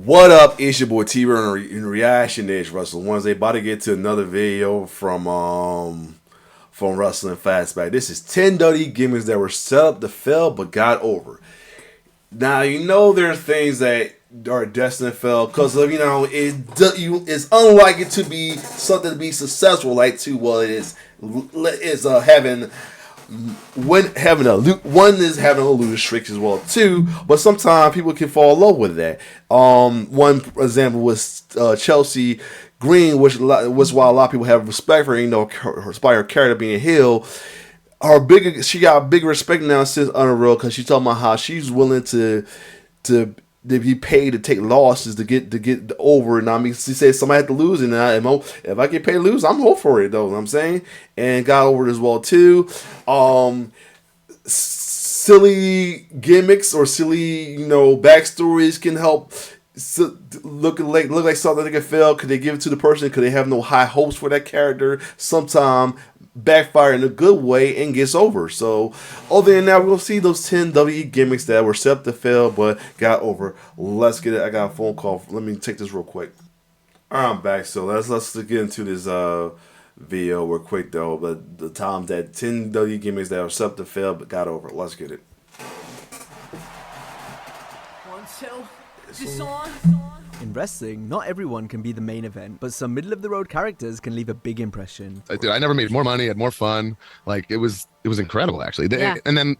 What up? It's your boy T-Burn in Reaction Edge Russell Wednesday. About to get to another video from Wrestling Fastback. This is 10 WWE gimmicks that were set up to fail but got over. Now you know there are things that are destined to fail because of it's unlikely to be something to be successful like having one is having a lose streak as well too, but sometimes people can fall in love with that. One example was Chelsea Green, which was why a lot of people have respect for her character being heel. She got big respect now since Unreal because she's talking about how she's willing to be paid to take losses to get over. And I mean, she said somebody had to lose, and if I get paid to lose, I'm all for it though. You know what I'm saying, and got over it as well too. Silly gimmicks or silly backstories can help. Look like something that can fail. Could they give it to the person? Could they have no high hopes for that character? Sometimes backfire in a good way and gets over. So other than that, we'll see those 10 WWE gimmicks that were set up to fail but got over. Let's get it. I got a phone call. Let me take this real quick. Alright, I'm back. So let's get into this video real quick though. But the time that 10 WWE gimmicks that were set up to fail but got over. Let's get it. 1, 2. This on? In wrestling, not everyone can be the main event, but some middle-of-the-road characters can leave a big impression. Dude, I never made more money, had more fun. Like it was incredible actually. And then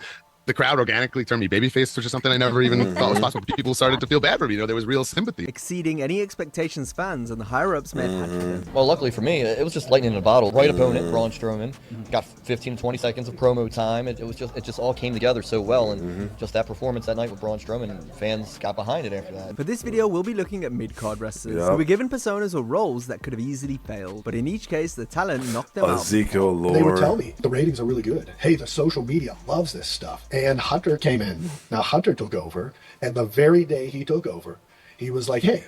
the crowd organically turned me babyface, which is something I never even thought was possible. People started to feel bad for me. There was real sympathy. Exceeding any expectations fans and the higher-ups may have had for them. Well, luckily for me, it was just lightning in a bottle. Right opponent, Braun Strowman, got 15 to 20 seconds of promo time. It just all came together so well, and just that performance that night with Braun Strowman, fans got behind it after that. For this video, we'll be looking at mid-card wrestlers who were given personas or roles that could have easily failed, but in each case, the talent knocked them out. Ezekiel, Lord. They would tell me the ratings are really good. Hey, the social media loves this stuff. And Hunter came in. Now Hunter took over, and the very day he took over, he was like, hey,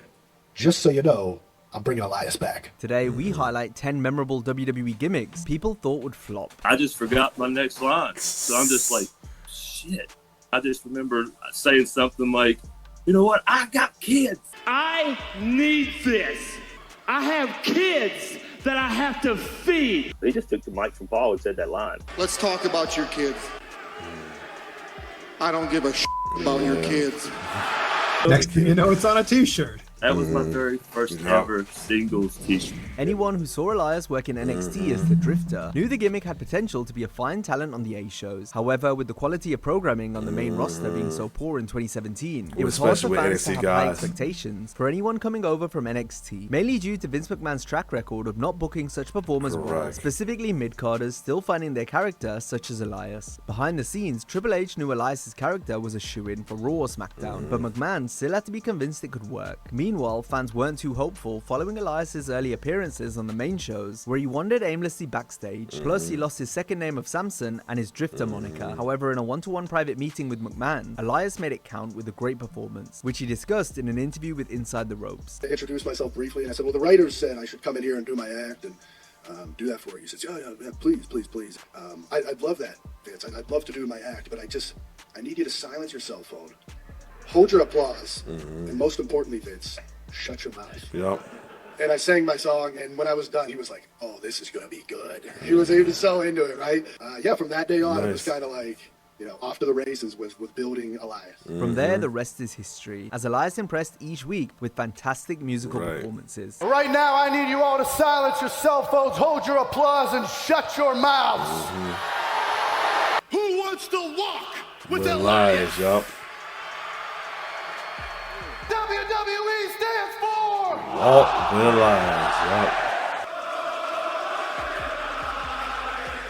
just so you know, I'm bringing Elias back. Today, we highlight 10 memorable WWE gimmicks people thought would flop. I just forgot my next line. So I'm just like, shit. I just remember saying something like, you know what? I got kids. I need this. I have kids that I have to feed. They just took the mic from Paul and said that line. Let's talk about your kids. I don't give a shit about your kids. Next thing you know, it's on a t-shirt. That was my very first ever singles t-shirt. Anyone who saw Elias work in NXT as the Drifter knew the gimmick had potential to be a fine talent on the A shows. However, with the quality of programming on the main roster being so poor in 2017, it was hard for fans to have high expectations for anyone coming over from NXT, mainly due to Vince McMahon's track record of not booking such performers well, specifically mid-carders still finding their character, such as Elias. Behind the scenes, Triple H knew Elias' character was a shoo-in for Raw or SmackDown, but McMahon still had to be convinced it could work. Meanwhile, fans weren't too hopeful following Elias' early appearances on the main shows, where he wandered aimlessly backstage. Plus, he lost his second name of Samson and his Drifter moniker. However, in a one-to-one private meeting with McMahon, Elias made it count with a great performance, which he discussed in an interview with Inside the Ropes. I introduced myself briefly, and I said, well, the writers said I should come in here and do my act and do that for you. He says, yeah, please. I'd love that, Vince. I'd love to do my act, but I need you to silence your cell phone. Hold your applause, and most importantly, Vince, shut your mouth. Yep. And I sang my song, and when I was done, he was like, oh, this is going to be good. He was so into it, right? Yeah, from that day on, it was kind of like, off to the races with building Elias. From there, the rest is history, as Elias impressed each week with fantastic musical performances. Right now, I need you all to silence your cell phones, hold your applause, and shut your mouths. Who wants to walk with Elias? Yup. WWE stands for Walk with Elias. Yup.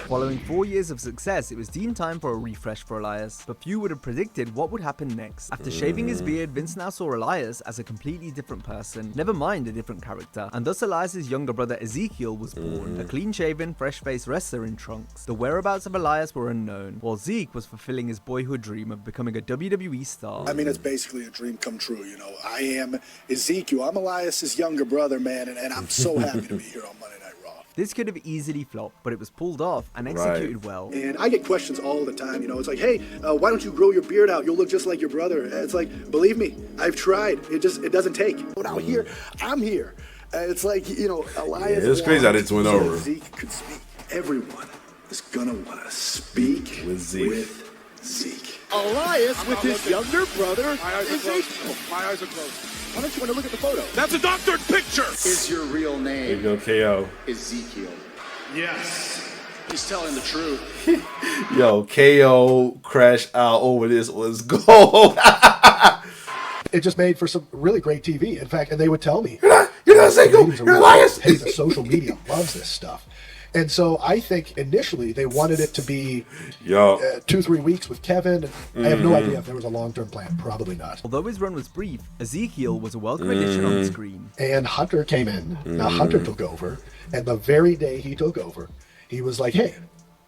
Following 4 years of success, it was deemed time for a refresh for Elias, but few would have predicted what would happen next. After shaving his beard, Vince now saw Elias as a completely different person, never mind a different character, and thus Elias' younger brother Ezekiel was born, a clean-shaven, fresh-faced wrestler in trunks. The whereabouts of Elias were unknown, while Zeke was fulfilling his boyhood dream of becoming a WWE star. I mean, it's basically a dream come true, I am Ezekiel. I'm Elias' younger brother, man, and I'm so happy to be here on Monday Night Raw. This could have easily flopped, but it was pulled off and executed well. And I get questions all the time, you know, it's like, hey, why don't you grow your beard out? You'll look just like your brother. And it's like, believe me, I've tried. It doesn't take. But out here, I'm here. It's like, you know, Elias. Yeah, it's crazy how this went over. Zeke could speak. Everyone is gonna want to speak with Zeke. Elias with his younger brother, Ezekiel. My eyes are closed. Why don't you want to look at the photo? That's a doctored picture. Is your real There you name go, KO. Ezekiel? Yes. He's telling the truth. Yo, KO crashed out over this was gold. It just made for some really great TV. In fact, and they would tell me, You're not Ezekiel. You're Elias. Hey, the social media loves this stuff. And so I think initially they wanted it to be 2-3 weeks with Kevin. I have no idea if there was a long-term plan. Probably not. Although his run was brief, Ezekiel was a welcome addition on the screen. And Hunter came in. Now Hunter took over. And the very day he took over, he was like, hey,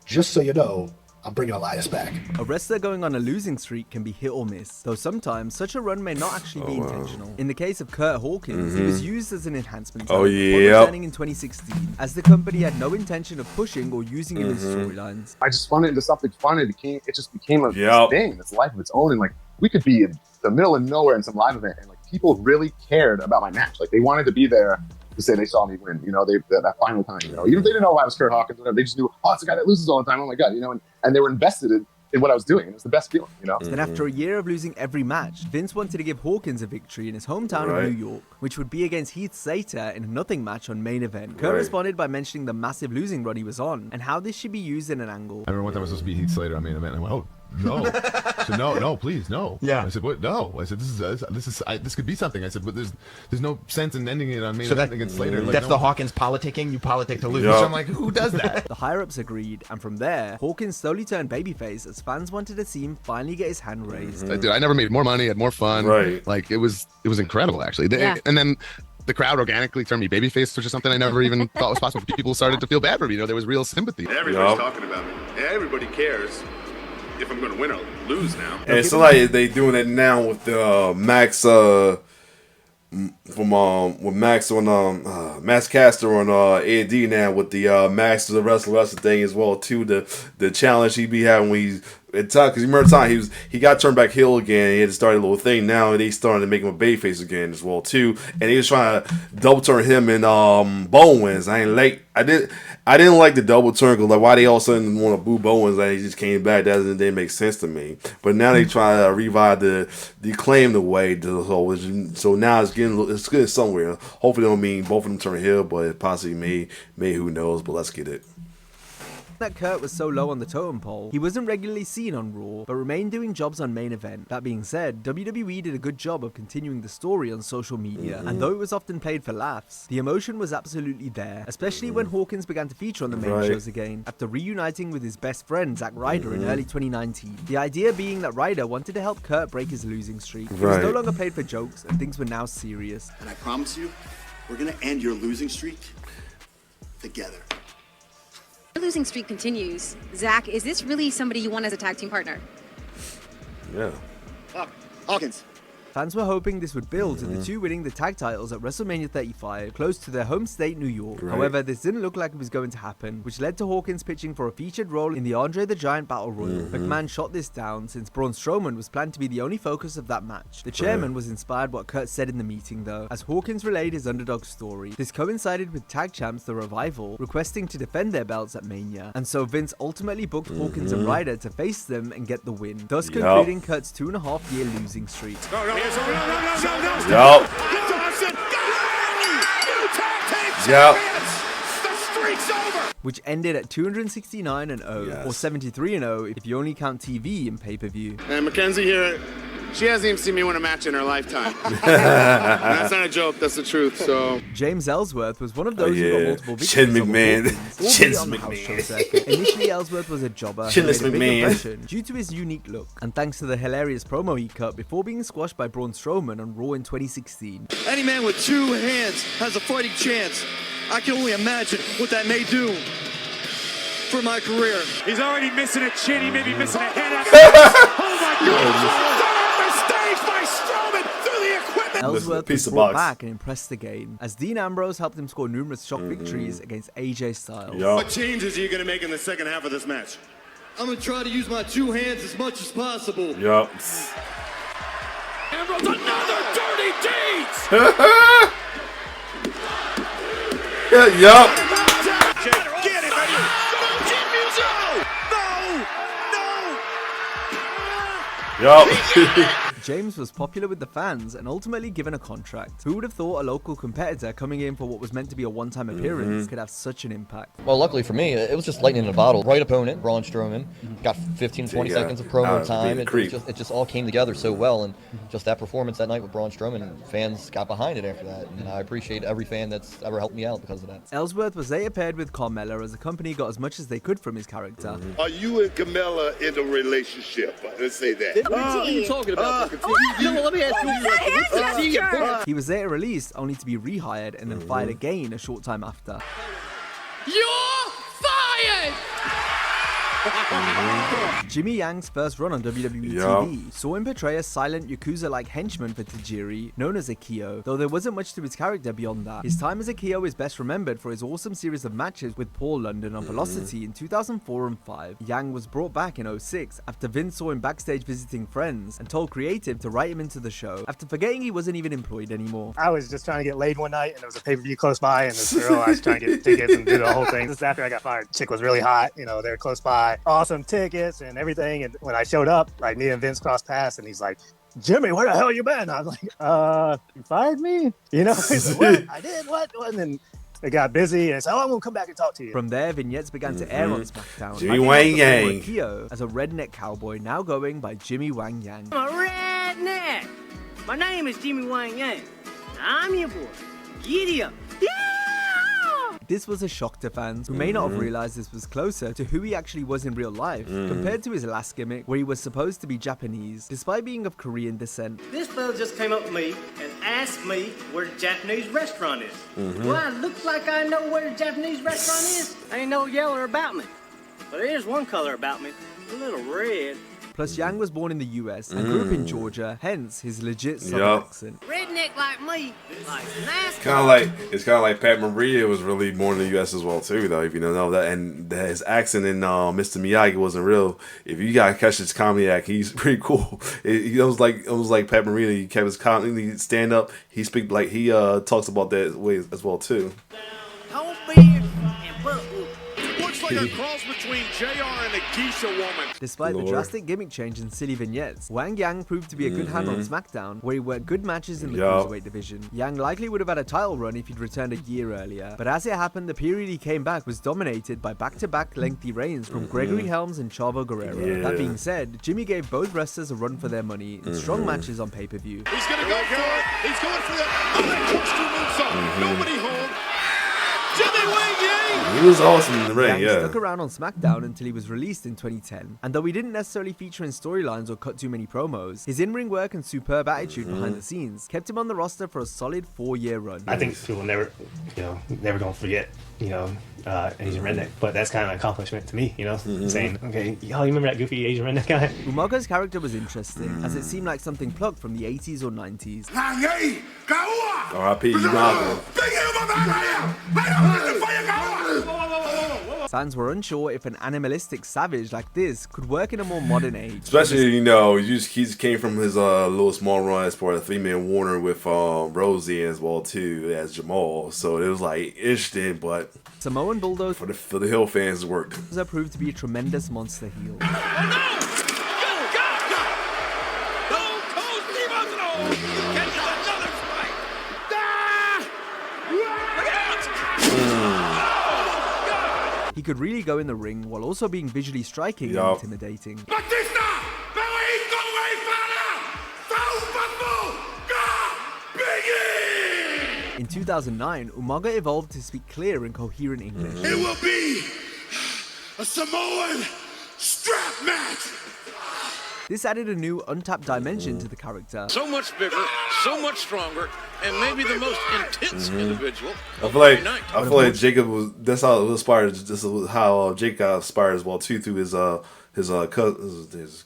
just so you know, I'm bringing Elias back. A wrestler going on a losing streak can be hit or miss, though sometimes such a run may not actually be intentional. In the case of Kurt Hawkins, he was used as an enhancement talent before returning in 2016, as the company had no intention of pushing or using him in storylines. I just spun it into something fun. It just became a thing. It's a life of its own. And like, we could be in the middle of nowhere in some live event, and like people really cared about my match. Like they wanted to be there to say they saw me win, you know, that final time, you know, even if they didn't know I was Kurt Hawkins, whatever, they just knew, oh, it's a guy that loses all the time. Oh my God, you know, and they were invested in what I was doing. And it was the best feeling, you know. Then after a year of losing every match, Vince wanted to give Hawkins a victory in his hometown of New York, which would be against Heath Slater in a nothing match on Main Event. Kurt responded by mentioning the massive losing run he was on and how this should be used in an angle. I remember one time I was supposed to be Heath Slater on Main Event, and I went, oh, no. I said, no, please, no. Yeah. I said, what? No. I said, this could be something. I said, but there's no sense in ending it on Main Event against Slater. That's the Hawkins politicking. You politic to lose. So I'm like, who does that? The higher-ups agreed, and from there, Hawkins slowly turned babyface as fans wanted to see him finally get his hand raised. Dude, I never made more money, had more fun. Like it was incredible actually. And then the crowd organically turned me babyface, which is something I never even thought was possible. People started to feel bad for me. You know, there was real sympathy. Everybody's talking about me. Everybody cares if I'm going to win or lose now. And it's like they doing it now with the Max with Max on Max Caster on AD now with the Max to the wrestler thing as well too. The challenge he be having when he's because you remember the time he got turned back heel again. He had to start a little thing. Now they starting to make him a babyface again as well too. And he was trying to double turn him and Bowens. I didn't like the double turn because like why they all of a sudden want to boo Bowens and he just came back. That didn't make sense to me. But now they try to revive the claim the way to so now it's getting somewhere. Hopefully, it don't mean both of them turn heel, but it possibly may who knows. But let's get it. That Kurt was so low on the totem pole, he wasn't regularly seen on Raw, but remained doing jobs on Main Event. That being said, WWE did a good job of continuing the story on social media, and though it was often played for laughs, the emotion was absolutely there, especially when Hawkins began to feature on the main shows again, after reuniting with his best friend Zack Ryder in early 2019. The idea being that Ryder wanted to help Kurt break his losing streak. It was no longer played for jokes, and things were now serious. And I promise you, we're gonna end your losing streak together. Your losing streak continues. Zach, is this really somebody you want as a tag team partner? Yeah. Hawkins. Fans were hoping this would build to the two winning the tag titles at WrestleMania 35, close to their home state, New York. However, this didn't look like it was going to happen, which led to Hawkins pitching for a featured role in the Andre the Giant Battle Royal. McMahon shot this down since Braun Strowman was planned to be the only focus of that match. The chairman was inspired what Kurt said in the meeting though, as Hawkins relayed his underdog story. This coincided with tag champs The Revival requesting to defend their belts at Mania, and so Vince ultimately booked Hawkins and Ryder to face them and get the win, thus concluding Kurt's 2.5-year losing streak. Yup. Which ended at 269-0, or 73-0 if you only count TV and pay-per-view. And Mackenzie here, she hasn't even seen me win a match in her lifetime. That's not a joke, that's the truth. So James Ellsworth was one of those who got multiple victories. Shane McMahon. Initially, Ellsworth was a jobber who made a big impression due to his unique look, and thanks to the hilarious promo he cut before being squashed by Braun Strowman on Raw in 2016. Any man with two hands has a fighting chance. I can only imagine what that may do for my career. He's already missing a chin. He may be missing a head. Oh my God! Ellsworth was brought back and impressed again, as Dean Ambrose helped him score numerous shock victories against AJ Styles. What changes are you going to make in the second half of this match? I'm going to try to use my 2 hands as much as possible. Yup. Ambrose, another dirty deeds! Yup. Get it, baby! Yup. James was popular with the fans and ultimately given a contract. Who would have thought a local competitor coming in for what was meant to be a one-time appearance could have such an impact? Well, luckily for me, it was just lightning in a bottle. Right opponent, Braun Strowman, got 15, 20 seconds of promo time. It just all came together so well, and just that performance that night with Braun Strowman, fans got behind it after that. And I appreciate every fan that's ever helped me out because of that. Ellsworth was later paired with Carmella as the company got as much as they could from his character. Are you and Carmella in a relationship? Let's say that. What are you talking about? Let me ask you. He was later released, only to be rehired and then fired again a short time after. You're fired! Jimmy Yang's first run on WWE TV saw him portray a silent Yakuza-like henchman for Tajiri, known as Akio, though there wasn't much to his character beyond that. His time as Akio is best remembered for his awesome series of matches with Paul London on Velocity in 2004 and 5. Yang was brought back in 06 after Vince saw him backstage visiting friends and told creative to write him into the show, after forgetting he wasn't even employed anymore. I was just trying to get laid one night and there was a pay-per-view close by, and this girl, I was trying to get tickets and do the whole thing. This is after I got fired. Chick was really hot, you know, they're close by. Awesome tickets and everything, and when I showed up, like, me and Vince crossed paths and he's like, Jimmy, where the hell you been? I was like, you fired me? You know, he's like, what? I did? What? And then it got busy and said, I'm gonna come back and talk to you. From there, vignettes began to air on SmackDown. Jimmy Wang Yang. Akio as a redneck cowboy, now going by Jimmy Wang Yang. I'm a redneck. My name is Jimmy Wang Yang. I'm your boy. Giddy up. This was a shock to fans who may not have realized this was closer to who he actually was in real life, compared to his last gimmick where he was supposed to be Japanese, despite being of Korean descent. This fella just came up to me and asked me where the Japanese restaurant is. Well, I look like I know where the Japanese restaurant is. Ain't no yeller about me. But there's one color about me, a little red. Plus, Yang was born in the US and grew up in Georgia, hence his legit Southern accent. Redneck like me, like NASCAR. It's kind of like Pat Maria was really born in the U.S. as well too, though. If you don't know that, and his accent in Mr. Miyagi wasn't real. If you gotta catch his comedy act, he's pretty cool. It was like Pat Maria. He kept his comedy stand up. He talks about that way as well too. Don't be and butt whoop. Looks like a cross between JR and a geisha woman. Despite the drastic gimmick change and silly vignettes, Wang Yang proved to be a good hand on SmackDown, where he worked good matches in the cruiserweight division. Yang likely would have had a title run if he'd returned a year earlier, but as it happened, the period he came back was dominated by back-to-back lengthy reigns from Gregory Helms and Chavo Guerrero. That being said, Jimmy gave both wrestlers a run for their money in strong matches on pay-per-view. He's gonna go for it. He's going for that. Oh, that moonsault. Nobody home. Jimmy Wang Yang. He was awesome in the ring, Yang stuck around on SmackDown until he was released in 2010, and though he didn't necessarily feature in storylines or cut too many promos, his in-ring work and superb attitude behind the scenes kept him on the roster for a solid 4-year run. I think people never gonna forget, Asian redneck, but that's kind of an accomplishment to me, saying, okay, y'all remember that goofy Asian redneck guy? Umaga's character was interesting, as it seemed like something plucked from the 80s or 90s. R.I.P. Umaga. Fans were unsure if an animalistic savage like this could work in a more modern age. Especially, he just came from his little small run as part of the 3-man Warner with Rosie as well too as Jamal. So it was like interesting, but Samoan Bulldozer for the Hill fans it worked. Proved to be a tremendous monster heel. He could really go in the ring while also being visually striking and intimidating. In 2009, Umaga evolved to speak clear and coherent English. It will be a Samoan strap match. This added a new, untapped dimension to the character. So much bigger, so much stronger, and maybe the most intense individual. I feel like Jacob was. That's how it was inspired. This is how Jake got inspired as well too through his his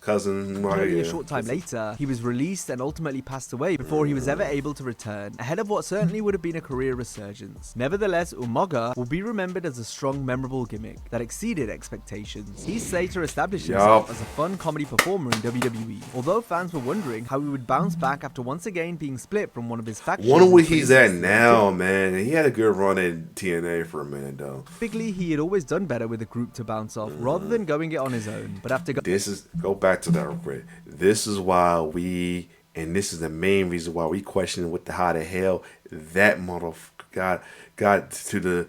cousin. Only a short time later, he was released and ultimately passed away before he was ever able to return, ahead of what certainly would have been a career resurgence. Nevertheless, Umaga will be remembered as a strong, memorable gimmick that exceeded expectations. He's later established himself as a fun comedy performer in WWE, although fans were wondering how he would bounce back after once again being split from one of his factions. Wonder where he's at now, man. He had a good run in TNA for a minute, though. Typically, he had always done better with a group to bounce off, rather than going it on his own. But after go back to that real quick. This is why this is the main reason why we question how the hell that motherfucker got to the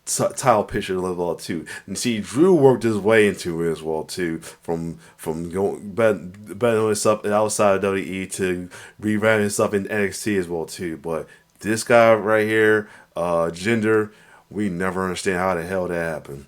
title picture level too. And see, Drew worked his way into it as well too, from going betting himself outside of WWE to revamping himself in NXT as well too. But this guy right here, Jinder, we never understand how the hell that happened.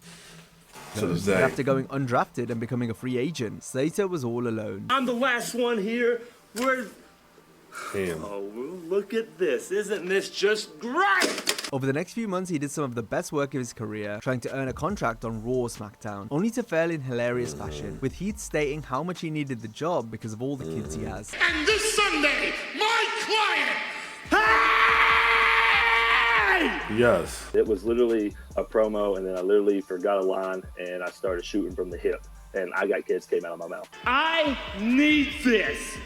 After going undrafted and becoming a free agent, Slater was all alone. I'm the last one here. Damn. Oh, look at this. Isn't this just great? Over the next few months, he did some of the best work of his career, trying to earn a contract on Raw or SmackDown, only to fail in hilarious fashion, with Heath stating how much he needed the job because of all the kids he has. And this Sunday, my client. Yes. It was literally a promo, and then I literally forgot a line, and I started shooting from the hip, and I got kids came out of my mouth. I need this.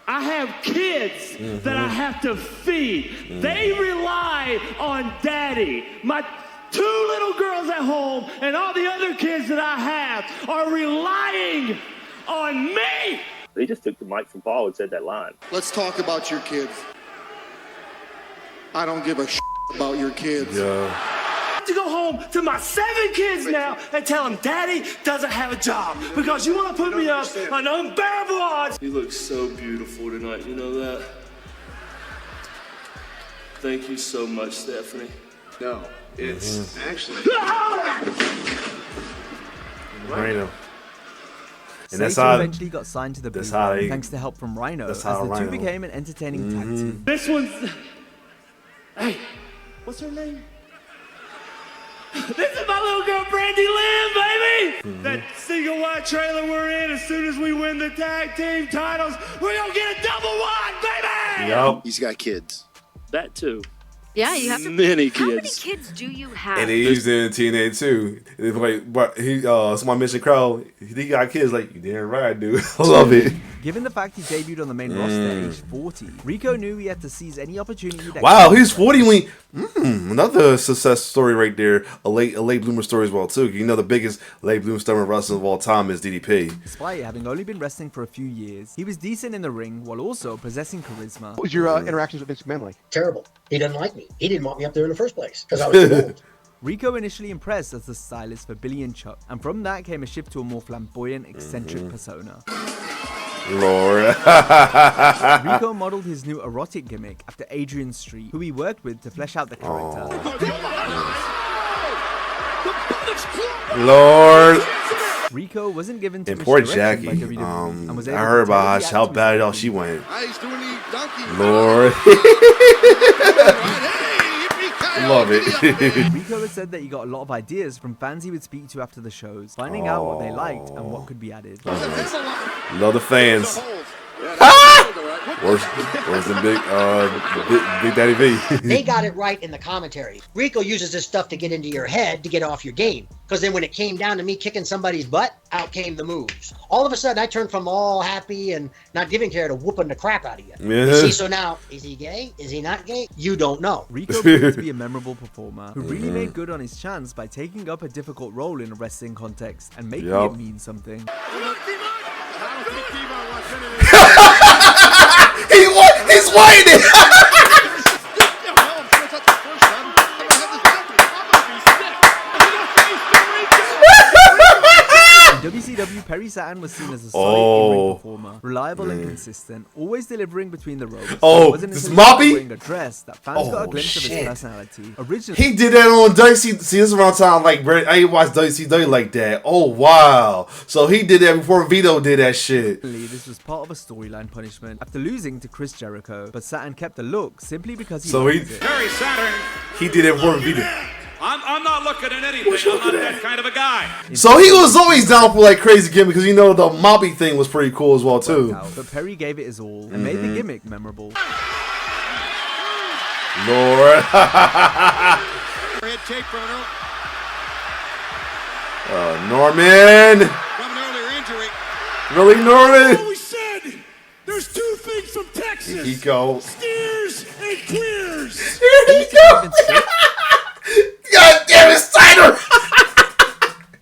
I have kids that I have to feed. They rely on daddy. My 2 little girls at home and all the other kids that I have are relying on me. They just took the mic from Paul and said that line. Let's talk about your kids. I don't give a about your kids. Yeah. To go home to my 7 kids now and tell them daddy doesn't have a job because you want to put me up on unbearable odds. You look so beautiful tonight, you know that? Thank you so much, Stephanie. No, it's actually Rhino. And that's how eventually got signed to the Blue Line, thanks to help from Rhino, as the two became an entertaining tag team. This one's... Hey, what's her name? This is my little girl, Brandy Lynn, baby! That single white trailer we're in, as soon as we win the tag team titles, we're gonna get a double one, baby! Yep. He's got kids. That too. Yeah, you have to. Many kids. How many kids do you have? And he's in TNA too. It's like, but somebody mentioned Crow. He got kids. Like, you damn right, dude. I love it. Given the fact he debuted on the main roster at age 40, Rico knew he had to seize any opportunity that. Wow, he's 40 when another success story right there. A late bloomer story as well too. You know, the biggest late bloomer star in wrestling of all time is DDP. Despite having only been wrestling for a few years, he was decent in the ring while also possessing charisma. What was your interactions with Vince McMahon like? Terrible. He didn't like me. He didn't want me up there in the first place because I was too old. Rico initially impressed as the stylist for Billy and Chuck, and from that came a shift to a more flamboyant, eccentric persona. Lord. Rico modeled his new erotic gimmick after Adrian Street, who he worked with to flesh out the character. Lord. Rico wasn't given too and much poor direction Jackie. by WWE, and was able I heard to about totally how act bad to off his she went. He's doing the donkey. Lord. Love it. Rico has said that he got a lot of ideas from fans he would speak to after the shows, finding out what they liked and what could be added. Love the fans. Worse than Big Daddy V. They got it right in the commentary. Rico uses this stuff to get into your head to get off your game. Because then when it came down to me kicking somebody's butt, out came the moves. All of a sudden, I turned from all happy and not giving care to whooping the crap out of you. Yeah. You see, so now, is he gay? Is he not gay? You don't know. Rico proved to be a memorable performer who really made good on his chance by taking up a difficult role in a wrestling context and making it mean something. He's whining. In WCW, Perry Saturn was seen as a solid in-ring performer, reliable and consistent, always delivering between the ropes. This Moppy? Wearing a dress that fans got a glimpse of his personality. Originally, he did that on WC. See, this is around time like I ain't watched WCW like that. Oh wow! So he did that before Vito did that shit. This was part of a storyline punishment after losing to Chris Jericho, but Saturn kept the look simply because he it. Perry Saturn. He did it before Vito. I'm I'm not looking at anything. I'm not that kind of a guy. So he was always down for like crazy gimmick because the moppy thing was pretty cool as well too. But Perry gave it his all and made the gimmick memorable. Lord. Norman. From an earlier injury. Really, Norman? We said there's two things from Texas. Here he goes. Steers and clears. Here he goes. God damn it, Steiner.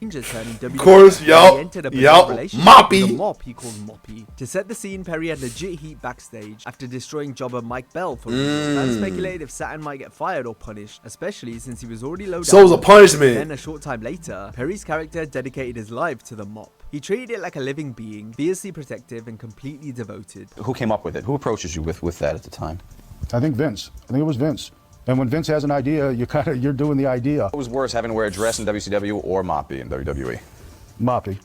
Of course, yup, Moppy. The mop he called Moppy. To set the scene, Perry had legit heat backstage after destroying jobber Mike Bell for reasons. Fans speculated if Saturn might get fired or punished, especially since he was already low down. So it was a punishment. Then a short time later, Perry's character dedicated his life to the mop. He treated it like a living being, fiercely protective and completely devoted. Who came up with it? Who approaches you with that at the time? I think Vince. I think it was Vince. And when Vince has an idea, you're doing the idea. What was worse, having to wear a dress in WCW or Moppy in WWE? Moppy.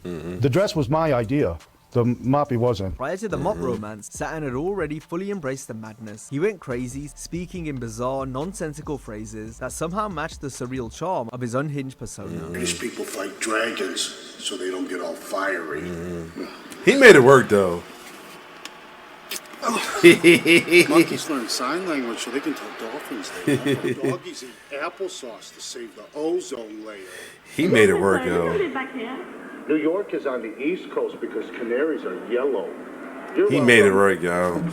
The dress was my idea. The Moppy wasn't. Prior to the mop romance, Saturn had already fully embraced the madness. He went crazy, speaking in bizarre, nonsensical phrases that somehow matched the surreal charm of his unhinged persona. British people fight dragons so they don't get all fiery. He made it work though. Monkeys learn sign language so they can tell dolphins they love. Doggies eat applesauce to save the ozone layer. He made it work, yo. New York is on the East Coast because canaries are yellow. He made it work, yo.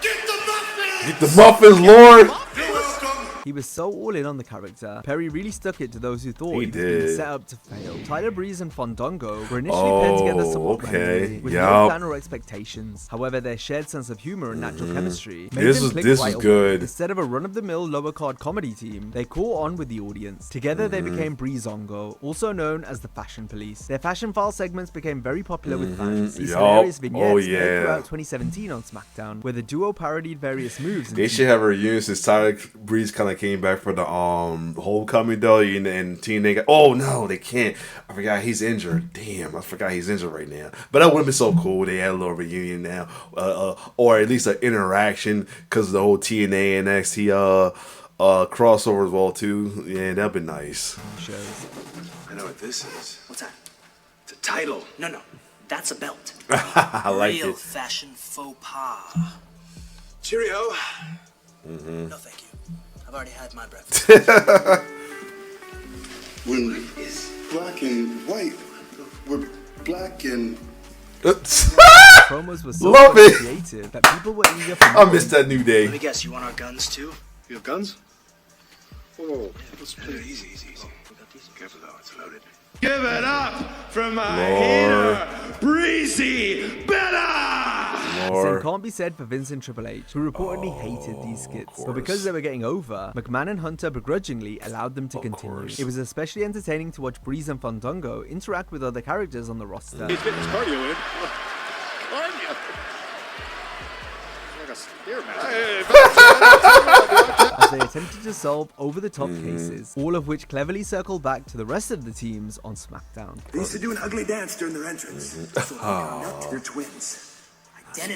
Get the muffins, Lord. He was so all in on the character, Perry really stuck it to those who thought He he was being did. set up to fail. Tyler Breeze and Fandango were initially paired together somewhat randomly, with no Yup. plan or expectations. However, their shared sense of humor and natural chemistry made This them was- click this right was away. good. Instead of a run-of-the-mill lower-card comedy team, they caught on with the audience. Together, they became Breezongo, also known as the Fashion Police. Their fashion file segments became very popular with fans. These Yup. hilarious Oh, vignettes yeah. aired throughout 2017 on SmackDown, where the duo parodied various moves. and They should have a reunion since Tyler Breeze kind of came back for the homecoming though, and TNA got. Oh no, they can't. I forgot he's injured. Damn, I forgot he's injured right now. But that would have been so cool. They had a little reunion now, or at least an interaction because of the whole TNA and NXT crossover as well too. Yeah, that'd be nice. I know what this is. What's that? It's a title. No, that's a belt. I like Real it. fashion faux pas. Cheerio. No, thank you. I've already had my breakfast. When it's black and white, we're black and... Promos were so Love it. creative that people were eager for I more. missed that New Day. Let me guess, you want our guns too? You have guns? Whoa. Let's play it easy. Careful though, it's loaded. Give it up for my Lord. hater, Breezy Bella! The same can't be said for Vince and Triple H, who reportedly hated these skits. But because they were getting over, McMahon and Hunter begrudgingly allowed them to continue. It was especially entertaining to watch Breeze and Fandango interact with other characters on the roster. He's getting his cardio in. Cardio. Like a spear match. As they attempted to solve over-the-top cases, all of which cleverly circled back to the rest of the teams on SmackDown. They used to do an ugly dance during their entrance. So they come up to their twins.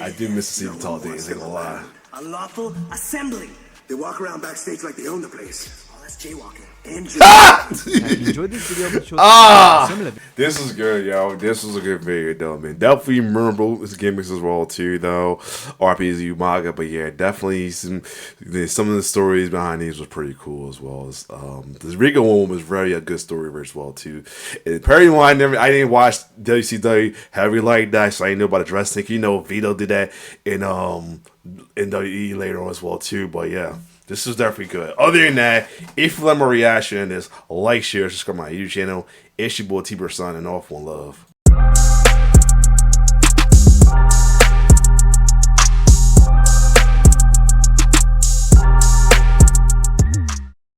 I do miss the Steve Tall days, ain't gonna lie. Unlawful assembly. They walk around backstage like they own the place. Oh, that's jaywalking. And If you enjoyed this video, be sure to similar. This was good, yo. This was a good video, though, man. Definitely memorable gimmicks as well, too, though. RPZ manga, but yeah, definitely some of the stories behind these was pretty cool as well. The Rico one was very a good story as well, too. And Perry one, I didn't watch WCW heavy like that, so I didn't know about the dressing. You know, Vito did that in WWE later on as well, too. But yeah. This is definitely good. Other than that, if you like my reaction to this, like, share, subscribe to my YouTube channel. It's your boy T-Bird signing off. One love.